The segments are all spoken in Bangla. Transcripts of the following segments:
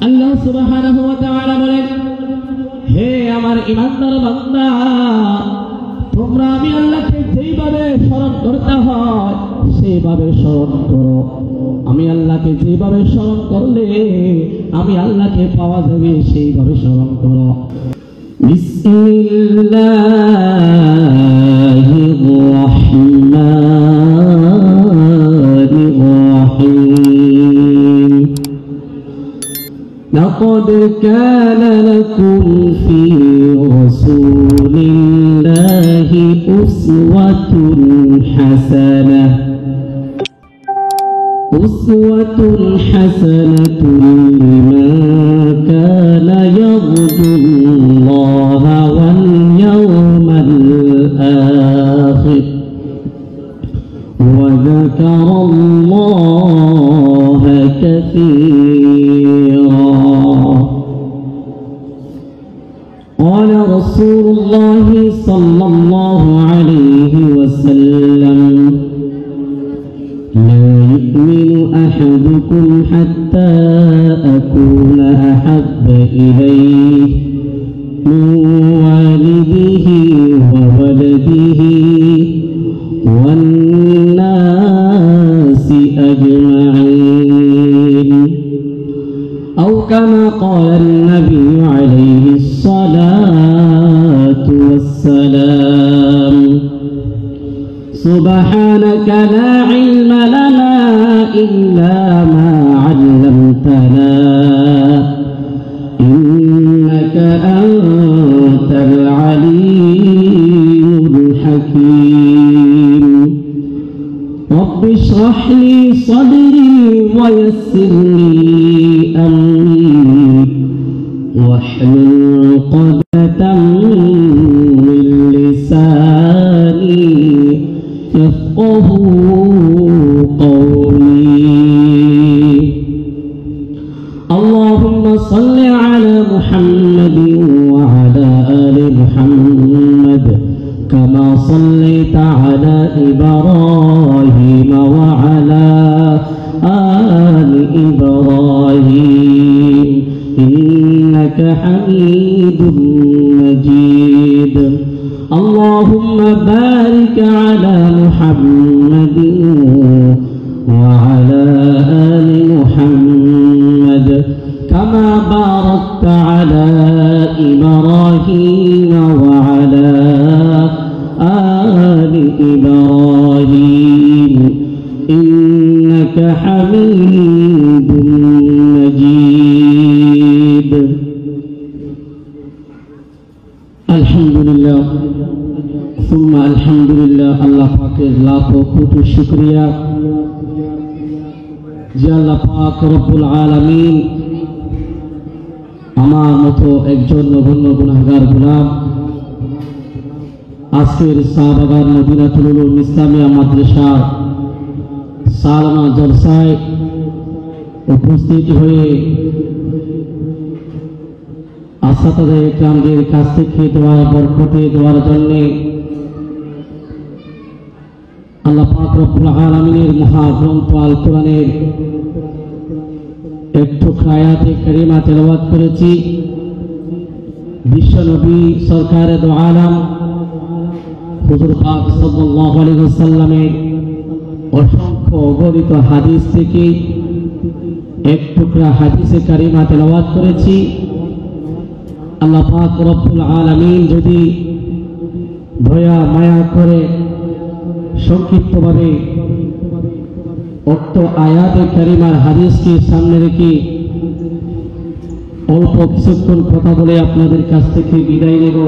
আল্লাহ সুবহানাহু ওয়া তাআলা বলেন, হে আমার ঈমানদার বান্দা, তোমরা আমি আল্লাহকে যেভাবে স্মরণ করতে হয় সেভাবে স্মরণ করো। আমি আল্লাহকে যেভাবে স্মরণ করলে আমি আল্লাহকে পাওয়া যাবে সেইভাবে স্মরণ করো। বিসমিল্লাহির রাহমানির রাহিম। لقد كان لكم في رسول الله أسوة حسنة لمن كان يرجو الله واليوم الآخر وذكر الله كثيرا. قال رسول الله صلى الله عليه وسلم: لا يؤمن أحدكم حتى أكون أحب إليه من والده وولده والناس أجمعين، أو كما قال النبي عليه الصلاة والسلام. سبحانك لا علم لنا إلا ما علمتنا إنك أنت العليم الحكيم. رب اشرح لي صدري ويسر لي أمري واحلل عقدة من لساني يفقه قولي. اللهم صل على محمد وعلى آل محمد كما صليت على إبراهيم وعلى آل إبراهيم إنك حميد مجيد. اللهم بارك على محمد وعلى آل محمد كما باركت على إبراهيم وعلى آل إبراهيم إنك حميد مجيد. الحمد لله ثم الحمد لله. আল্লাহ পাকের লাখো কোটি শুকরিয়া যে আল্লাহ পাক রব্বুল আলামিন আমার মতো একজন নগণ্য গুনাহগার গোলাম আজকের শাহবাগান মদিনাতুল উলুম ইসলামিয়া মাদ্রাসার সালানা জলসায় উপস্থিত হয়ে আসাতাদের ইকরামদের কাছ থেকে দোয়া বরকতে দেওয়ার জন্য আল্লাহ পাক রব্বুল আলামিনের মহাগ্রন্থ আল কোরআনের একটু আয়াতে কারিমা তেলাওয়াত করেছি। বিশ্বনবী সরকারে দো আলম হুজুর পাক সাল্লাল্লাহু আলাইহি ওয়াসাল্লামের অসংখ্য অগণিত হাদিস থেকে এক টুকরা হাদিসে কারিমা তেলাওয়াত করেছি। আল্লাহ পাক রব্বুল আলামিন যদি দয়া মায়া করে সংক্ষিপ্তভাবে উক্ত আয়াতে কারিমার হাদিসকে সামনে রেখে অল্প কিছুক্ষণ কথা বলে আপনাদের কাছ থেকে বিদায় নেব।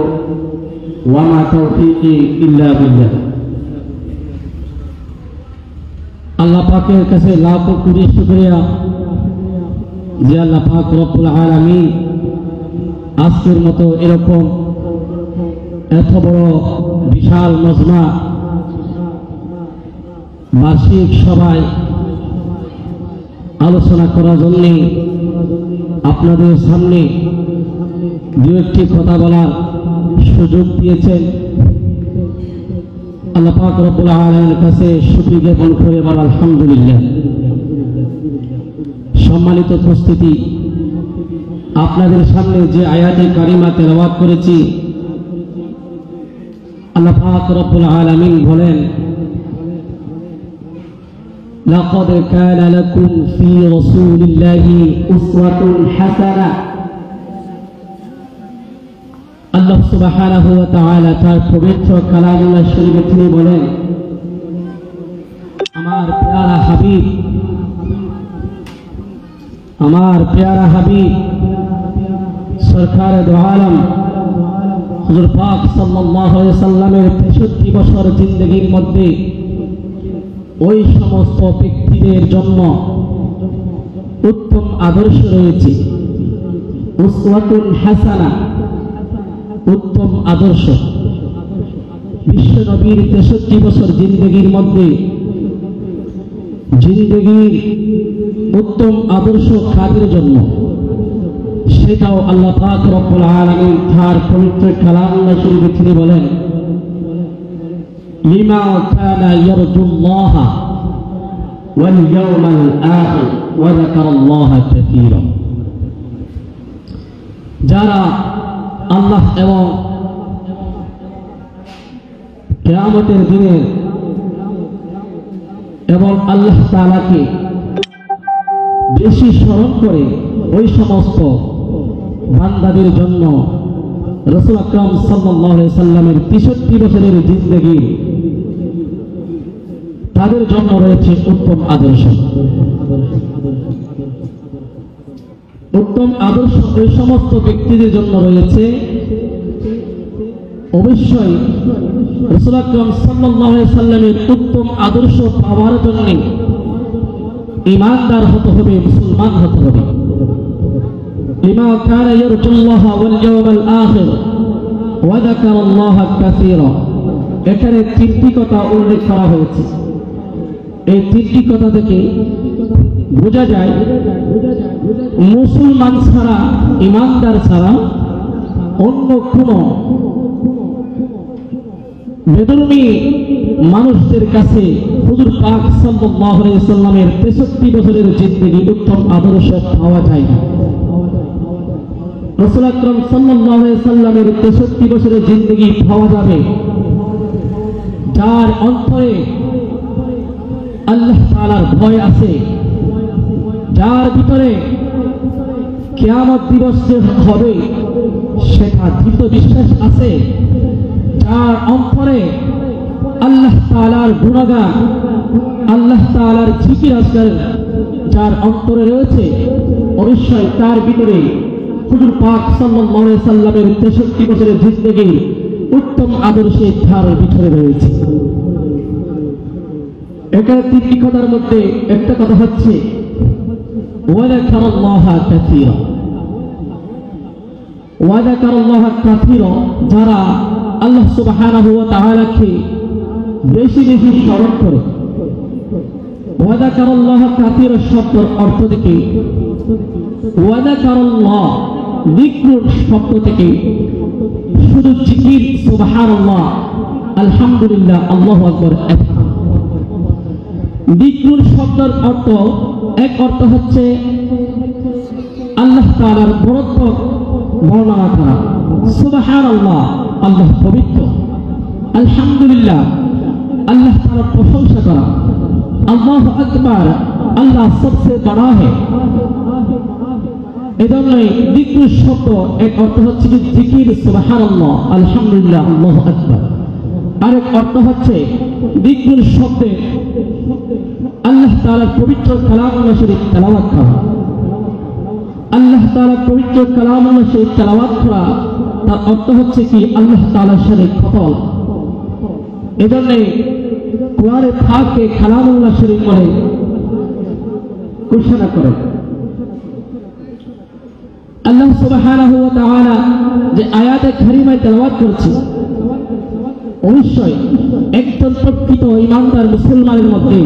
ওয়া মা তাওফীকি ইল্লা বিল্লাহ। আল্লাহ পাকের কাছে লাখো কোটি শুকরিয়া যে আল্লাহ পাক রব্বুল আলামিন আজকের মতো এরকম এত বড় বিশাল মজমা বার্ষিক সভায় আলোচনা করার জন্য আপনাদের সামনে দু একটি কথা বলার সুযোগ দিয়েছেন। আল্লাহ পাক রব্বুল আলামিনের কাছে শুকরিয়া জ্ঞাপন করে বলা আলহামদুলিল্লাহ। সম্মানিত উপস্থিতি, আপনাদের সামনে যে আয়াতে কারিমা তেলাওয়াত করেছি, আল্লাহ পাক রব্বুল আলামিন বলেন, লাকাদ কানা লাকুম ফি রাসূলিল্লাহি উসওয়াতুন হাসানাহ। আল্লাহ সুবহানাহু ওয়া তাআলা তার পবিত্র কালামুল্লাহ শরীফে তিনি বলেন, আমার প্যারা হাবিব সরকার দো আলম হুজুর পাক সাল্লাল্লাহু আলাইহি সাল্লামের 63 বছর জিন্দেগীর মধ্যে ওই সমস্ত ব্যক্তিদের জন্য উত্তম আদর্শ রয়েছে, উসওয়াতুন হাসানাহ, উত্তম আদর্শ। বিশ্ব নবীর 63 বছর জিন্দেগীর মধ্যে জিন্দেগীর উত্তম আদর্শ কাদের জন্য, সেটাও আল্লাহ পাক রব্বুল আলামিন তার পবিত্র কালামুল্লাহ শরীফে তিনি বলেন, লিমা কানা ইয়ারজুল্লাহ ওয়াল ইয়াউমাল আখির ওয়া যাকারাল্লাহ কাসীরা। যারা আল্লাহ এবং কিয়ামতের দিনে এবং আল্লাহ তাআলাকে বেশি স্মরণ করে, ওই সমস্ত বান্দাদের জন্য রাসূল আকরাম সাল্লাল্লাহু আলাইহি সাল্লামের 63 বছরের জিন্দেগি, তাদের জন্য রয়েছে উত্তম আদর্শ। উত্তম আদর্শ ওই সমস্ত ব্যক্তিদের জন্য রয়েছে, অবশ্যই রাসূল আকরাম সাল্লাল্লাহু আলাইহি সাল্লামের উত্তম আদর্শ পাওয়ার জন্য ঈমানদার হতে হবে, মুসলমান হতে হবে। লিমা কানা ইয়ারজুল্লাহ ওয়াল ইয়াউমাল আখির ওয়া যাকারাল্লাহ কাসীরা। এখানে তিনটি কথা উল্লেখ করা হয়েছে। এই তিনটি কথা থেকে বোঝা যায় মুসলমান ছাড়া, ঈমানদার ছাড়া অন্য কোন বেদরুমি মানুষদের কাছে হুজুর পাক সাল্লাল্লাহু আলাইহি সাল্লামের 63 বছরের জিন্দেগি উত্তম আদর্শ পাওয়া যায় না। রাসূল আকরাম সাল্লাল্লাহু আলাইহি সাল্লামের 63 বছরের জিন্দেগি পাওয়া যাবে যার অন্তরে আল্লাহ তাআলার ভয় আছে, যার ভিতরে কিয়ামত দিবস যে হবে সেটা দৃঢ় বিশ্বাস আছে, যার অন্তরে আল্লাহ তাআলার গুণগান, আল্লাহ তাআলার জিকির আজকার যার অন্তরে রয়েছে, অবশ্যই তার ভিতরে হুজুর পাক সাল্লাল্লাহু আলাইহি সাল্লামের 63 বছরের জিন্দেগি উত্তম আদর্শে তার ভিতরে রয়েছে। এখানে তিনটি কথার মধ্যে একটা কথা হচ্ছে ওয়া যাকারাল্লাহ কাসীরা। ওয়া যাকারাল্লাহ কাসীরা, যারা আল্লাহ সুবহানাহু ওয়া তাআলাকে বেশি বেশি স্মরণ করে। ওয়া যাকারাল্লাহ কাসীরা শব্দের অর্থ থেকে, ওয়া যাকারাল্লাহ যিকর শব্দ থেকে শুধু জিকির, সুবহানাল্লাহ, আলহামদুলিল্লাহ, আল্লাহু আকবার। যিকর শব্দের অর্থ, এক অর্থ হচ্ছে আল্লাহ তাআলার বরত্ব বর্ণনা করা, সুবহানাল্লাহ, আল্লাহ পবিত্র, আলহামদুলিল্লাহ, আল্লাহ তাআলার প্রশংসা করা, আল্লাহু আকবার, আল্লাহ সবচেয়ে বড় है। এজন্যই যিকর শব্দ এক অর্থ হচ্ছে যে জিকির, সুবহানাল্লাহ, আলহামদুলিল্লাহ, আল্লাহু আকবার। আরেক অর্থ হচ্ছে যিকর শব্দে আল্লাহ তাআলার পবিত্র কালামুল্লাহ শরীফ তেলাওয়াত করা। আল্লাহ তাআলার পবিত্র কালামুল্লাহ শরীফ তেলাওয়াত করা তার অর্থ হচ্ছে কি আল্লাহ তাআলার সাথে কথা বলা। এজন্যই কোরআনে পাকে কালামুল্লাহ শরীফ বলে ঘোষণা করে। আল্লাহ সুবহানাহু ওয়া তাআলা যে আয়াতে কারিমায় তেলাওয়াত করছে, অবশ্যই একজন প্রকৃত ঈমানদার মুসলমানের মধ্যে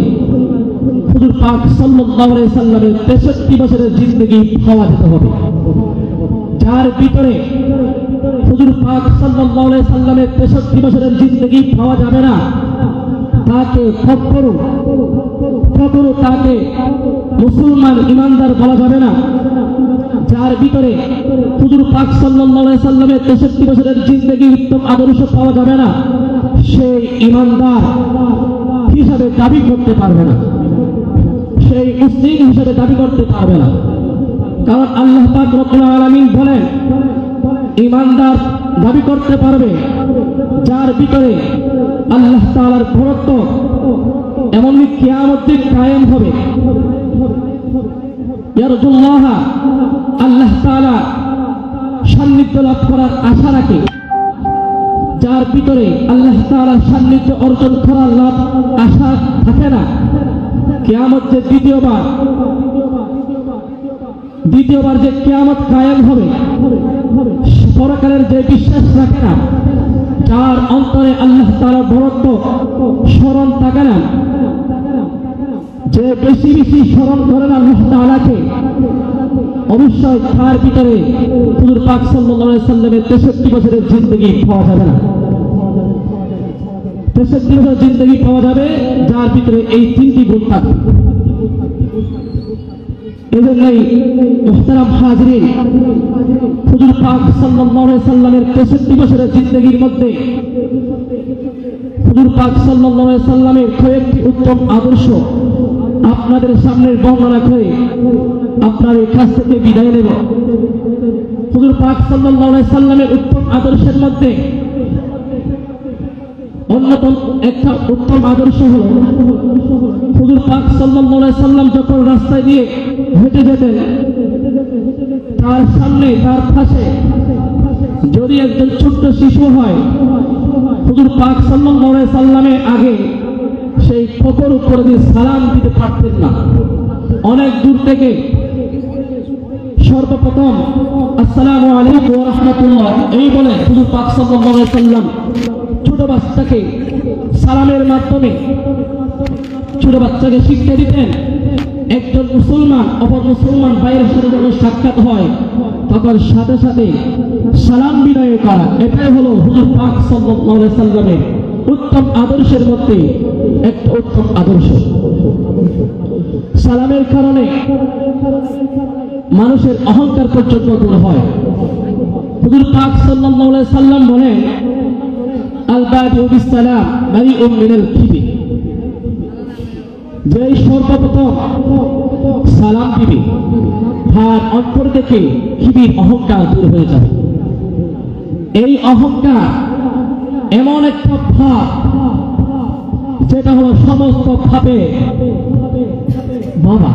হুজুর পাক সাল্লাল্লাহু আলাইহি সাল্লামের 63 বছরের জিন্দেগি পাওয়া যেতে হবে, যার ভিতরে হুজুর পাক সাল্লাল্লাহু আলাইহি সাল্লামের 63 বছরের জিন্দেগি পাওয়া যাবে না, তাকে কখনো তাকে মুসলমান ঈমানদার বলা যাবে না। যার ভিতরে হুজুর পাক সাল্লাল্লাহু আলাইহি সাল্লামের 63 বছরের জিন্দেগি উত্তম আদর্শ পাওয়া যাবে না, সেই ঈমানদার হিসাবে দাবি করতে পারবে না, সেই মুসলিম হিসাবে দাবি করতে পারবে না। কারণ আল্লাহ পাক রব্বুল আলামিন বলেন, ঈমানদার দাবি করতে পারবে যার ভিতরে আল্লাহ তাআলার বরত্ব এমনকি কিয়ামত দিন কায়েম হবে। ইয়ারজুল্লাহ, আল্লাহ তাআলা সান্নিধ্য লাভ করার আশা রাখে। যার ভিতরে আল্লাহ তাআলার সান্নিধ্য অর্জন করার লাভ আশা থাকে না, কিয়ামত যে দ্বিতীয়বার যে কিয়ামত কায়েম হবে, পরকালের যে বিশ্বাস রাখে না, যার অন্তরে আল্লাহ তাআলার বরত্ব স্মরণ থাকে না, যে বেশি বেশি স্মরণ করেন আল্লাহ তাআলাকে, অবশ্যই তার ভিতরে হুজুর পাক সাল্লাল্লাহু আলাইহি সাল্লামের 63 বছরের জিন্দেগি পাওয়া যাবে না। 63 বছরের জিন্দেগি পাওয়া যাবে যার ভিতরে এই তিনটি গুণ থাকবে। এজন্যই মুহতারাম হাজরিন, হুজুর পাক সাল্লাল্লাহু আলাইহি সাল্লামের 63 বছরের জিন্দেগির মধ্যে হুজুর পাক সাল্লাল্লাহু আলাইহি সাল্লামের কয়েকটি উত্তম আদর্শ আপনাদের সামনে বর্ণনা করে আপনাদের কাছ থেকে বিদায় নেব। হুজুর পাক সাল্লাল্লাহু আলাইহি সাল্লামের উত্তম আদর্শের মধ্যে অন্যতম একটা উত্তম আদর্শ হল, হুজুর পাক সাল্লাল্লাহু আলাইহি সাল্লাম যখন রাস্তায় দিয়ে হেঁটে যেতেন, তার সামনে তার পাশে যদি একজন ছোট্ট শিশু হয়, হুজুর পাক সাল্লাল্লাহু আলাইহি সাল্লামের আগে সেই কোকর উপরে দিয়ে সালাম দিতে পারতেন না। অনেক দূর থেকে সর্বপ্রথম আসসালামু আলাইকুম ওয়া রাহমাতুল্লাহ এই বলে হুজুর পাক সাল্লাল্লাহু আলাইহি সাল্লাম ছোট বাচ্চাকে সালামের মাধ্যমে ছোট বাচ্চাকে শিক্ষা দিতেন। একজন মুসলমান অপর মুসলমান ভাইয়ের সাথে যখন সাক্ষাৎ হয়, তখন সাথে সাথে সালাম বিনয় করা, এটাই হলো হুজুর পাক সাল্লাল্লাহু আলাইহি সাল্লামের উত্তম আদর্শের মধ্যে একটা উত্তম আদর্শ। সালামের কারণে মানুষের অহংকার পর্যন্ত দূর হয়। হুজুর পাক সাল্লাল্লাহু আলাইহি সাল্লাম বলেন, আল বাদিউ বিস সালাম বারিউম মিনাল কিবির, যে সর্বপ্রথম সালাম দিবে তার অন্তর থেকে কিবির অহংকার দূর হয়ে যাবে। এই অহংকার এমন একটা ভাব যেটা হলো সমস্ত ভাবে বাবা,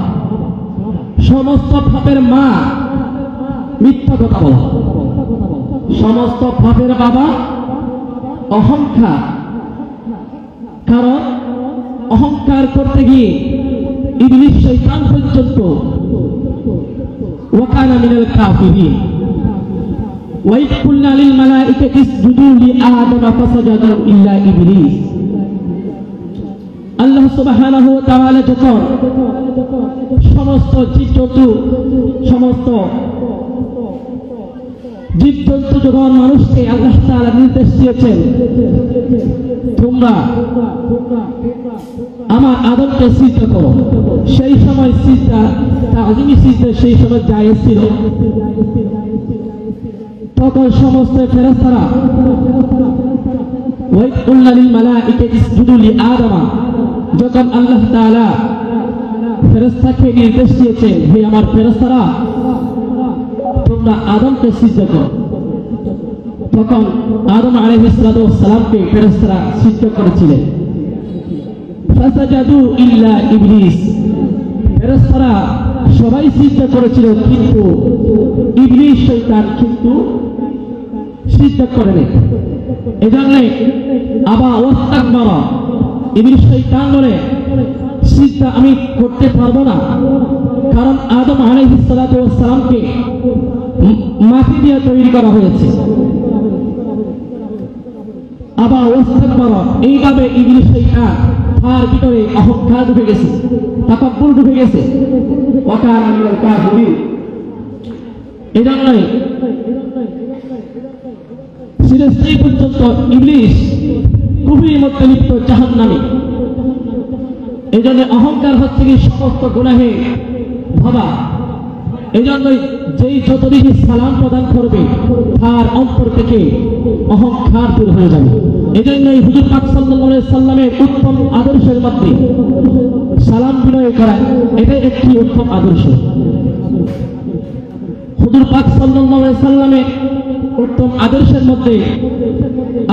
সমস্ত ভাবের মা, মিথ্যা কথা বলা, সমস্ত ভাবের বাবা অহংকার। কারণ অহংকার করতে গিয়ে ইবলিস শয়তান পর্যন্ত ওয়াকানা মিনাল কাফিরিন। ওয়াইদ কুলনা লিল মালাইকাতি ইসজুদু লিআদম ফাসাজাদু ইল্লা ইবলিস। আল্লাহ সুবহানাহু ওয়া তাআলা যখন সমস্ত জীবজন্তু যখন মানুষকে আল্লাহ তাআলা নির্দেশ দিয়েছেন, তোমরা আমার আদমকে সিজদা করো, সেই সময় সিজদা তাজিমি সিজদা সেই সময় জায়েজ ছিল। তখন সমস্ত ফেরেশতারা ওয়াইদ কুলনা লিল মালাইকাতি ইসজুদু লিআদম, যখন আল্লাহ তাআলা ফেরেশতাকে নির্দেশ দিয়েছেন, হে আমার ফেরেশতারা তোমরা আদমকে সিজদা করো, তখন আদম আলাইহিস সালামকে ফেরেশতারা সিজদা করেছিলেন। ফাসাজাদু ইল্লা ইবলিস, ফেরেশতারা সবাই সিজদা করেছিল, কিন্তু ইবলিস শয়তান কিন্তু সিজদা করেনি। এজন্য আবা ওয়াস্তাকবারা, ইবলিস শয়তান বলে সিজদা আমি করতে পারবো না, কারণ আদম আলাইহিস সালামকে মাটি দিয়ে তৈরি করা হয়েছে। আবা ওয়াস্তাকবারা, এইভাবে ইবলিস শয়তান তার ভিতরে অহংকার ঢুকে গেছে, তাকাব্বুর ঢুকে গেছে, ওয়াকানা মিনাল কাফিরিন। এজন্যই চিরস্থায়ী পর্যন্ত ইবলিস কুফরির মধ্যে লিপ্ত, জাহান্নামী। এজন্য অহংকার হচ্ছে কি সমস্ত গুনাহে ভাবা, এই জন্যই যেই যত বেশি সালাম প্রদান করবে তার অন্তর থেকে অহংকার দূর হয়ে যাবে। এই জন্যই হুজুর পাক সাল্লাল্লাহু আলাইহি সাল্লামের উত্তম আদর্শের মধ্যে সালাম বিনয় করা এটা একটি উত্তম আদর্শ। হুজুর পাক সাল্লাল্লাহু আলাইহি সাল্লামের উত্তম আদর্শের মধ্যে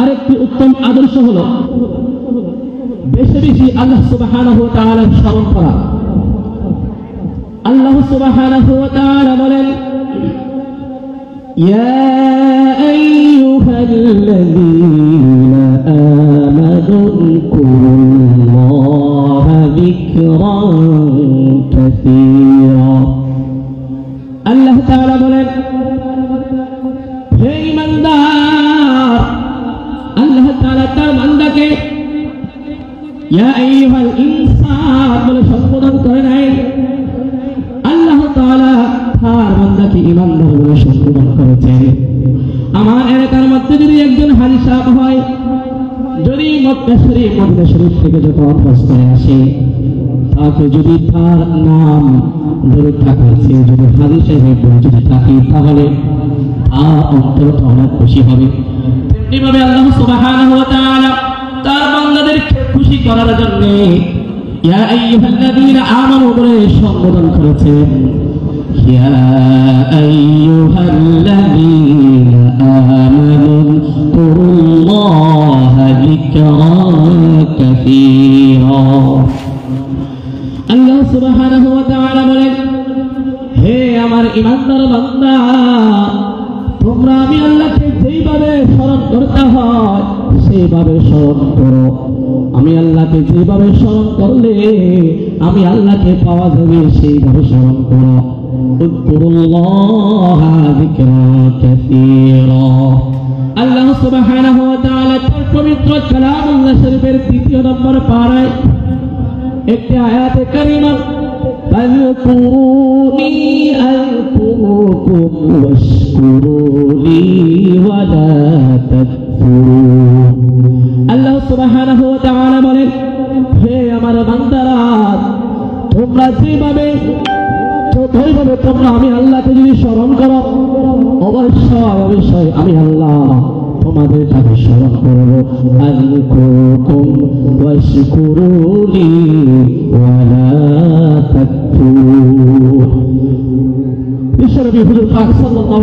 আরেকটি উত্তম আদর্শ হলো বেশি বেশি আল্লাহ সুবহানাহু ওয়া তাআলার স্মরণ করা। আল্লাহ সুবহানাহু ওয়া তাআলা বলেন, ইয়া আইয়ুহাল্লাযীনা আমানু যকুরুল্লাহা যিকরান কাসীরা। আল্লাহ তাআলা বলেন, হে ঈমানদার, আল্লাহ তাআলা তার বান্দাকে ইয়া আইয়ুহাল ইনসান বলে সম্বোধন করে নাই। আল্লাহ তাআলা তার বান্দাকে ঈমানদার বলে সম্বোধন করেছেন। আমার এলাকার মধ্যে যদি একজন হাজি সাহেব হয়, যদি মক্কা শরীফ মদিনা শরীফ থেকে যত অবস্থায় আসে, তাকে যদি তার নাম ধরে থাকাছে যদি হাজি সাহেব যদি থাকে, তাহলে তার অন্তর অনেক খুশি হবে। তেমনিভাবে আল্লাহ সুবহানাহু ওয়া তাআলা তার বান্দাদেরকে খুশি করার জন্য ইয়া আইয়ুহাল্লাযীনা আমানু বলে সম্বোধন করেছেন। ইয়া আইয়ুহাল্লাযীনা আমানু যকুরুল্লাহা যিকরান কাসীরা। আল্লাহ সুবহানাহু ওয়া তাআলা বলেন, হে আমার ঈমানদার বান্দা, তোমরা আমি আল্লাহকে যেইভাবে স্মরণ করতে হয় সেইভাবে স্মরণ করো। আমি আল্লাহকে যেভাবে স্মরণ করলে আমি আল্লাহকে পাওয়া যাবে সেইভাবে স্মরণ করো। উযকুরুল্লাহা যিকরান কাসীরা। আল্লাহ সুবহানাহু ওয়া তাআলা তার পবিত্র কালামুল্লাহ শরীফের ২য় নম্বর পারায় একটি আয়াতে কারিমা, ফাযকুরুনি আযকুরকুম ওয়াশকুরুলি ওয়া লা তাকফুরুন। আল্লাহ সুবহানাহু ওয়া তাআলা বলেন, হে আমার বান্দারা, তোমরা যেভাবে যতইভাবে তোমরা আমি আল্লাহকে যদি স্মরণ করো, অবশ্যই অবশ্যই আমি আল্লাহ তোমাদের তাকে স্মরণ করব। আযকুরকুম ওয়াশকুরুলি ওয়া লা তাকফুরুন। বিশ্বনবী হুজুর পাক সাল্লাল্লাহু